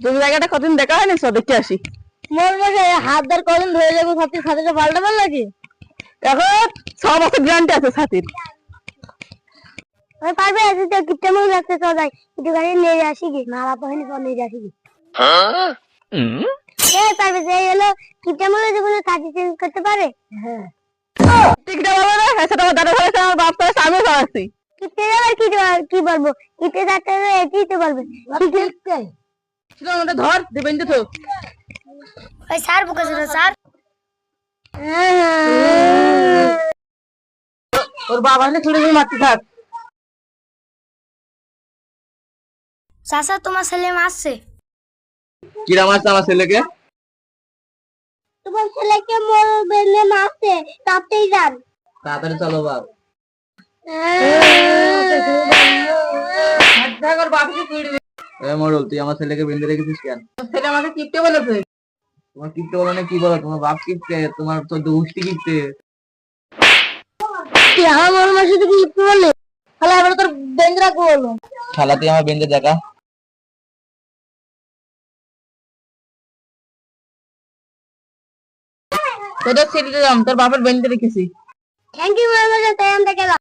তুমি জায়গাটা কতদিন দেখা হয়নি, সব দেখতে আসি। মোর মশাই হাত ধর কদিন ধরে যাবো, ছাতির ছাতিটা পাল্টাবার লাগে। এখন 6 বছর গ্যারান্টি আছে ছাতির। আমি পারবে আজকে তো কিপটা মুখ রাখতে চল যাই, একটু গাড়ি নিয়ে আসি কি না বাপ হয়নি পর নিয়ে আসি কি। পারবে যে হলো কিপটা মুখে জীবনে ছাতি চেঞ্জ করতে পারে। হ্যাঁ টিকটা বলবে না, হ্যাঁ সেটা আমার দাদা ধরেছে, আমার বাপ করেছে, আমিও করাচ্ছি। কিপটে যাবে কি বলবো, কিপটে যাতে এটাই তো বলবে। সেটা আমাদের ধর দেবেন তো। ওই স্যার বকেছে না স্যার। ওর বাবা এনে ছুড়ে দিয়ে মারতে থাক। চাচা তোমার ছেলে মারছে। কিরা মারছে আমার ছেলেকে? তোমার ছেলেকে মোর বেলে মারছে, তাতেই যান। তাড়াতাড়ি চলো বাপ। ওর বাপকে ছুড়ে দিয়ে। এ মরল, তুই আমার ছেলেকে বেঁধে রেখেছিস কেন? ছেলে আমাকে কিপটে বলেছে। তোমার কিপটে বলো না কি বলো, তোমার বাপ কিপটে, তোমার তো দুষ্টি কিপটে। তুই আমার মাসে থেকে লিখতে বললে তাহলে এবার তোর বেঞ্জরা করলো। শালা তুই আমার বেঁধে দেখা। তোদের ছেড়ে দিলাম, তোর বাপের বেঁধে রেখেছি। থ্যাংক ইউ মামা, তাই আমরা গেলাম।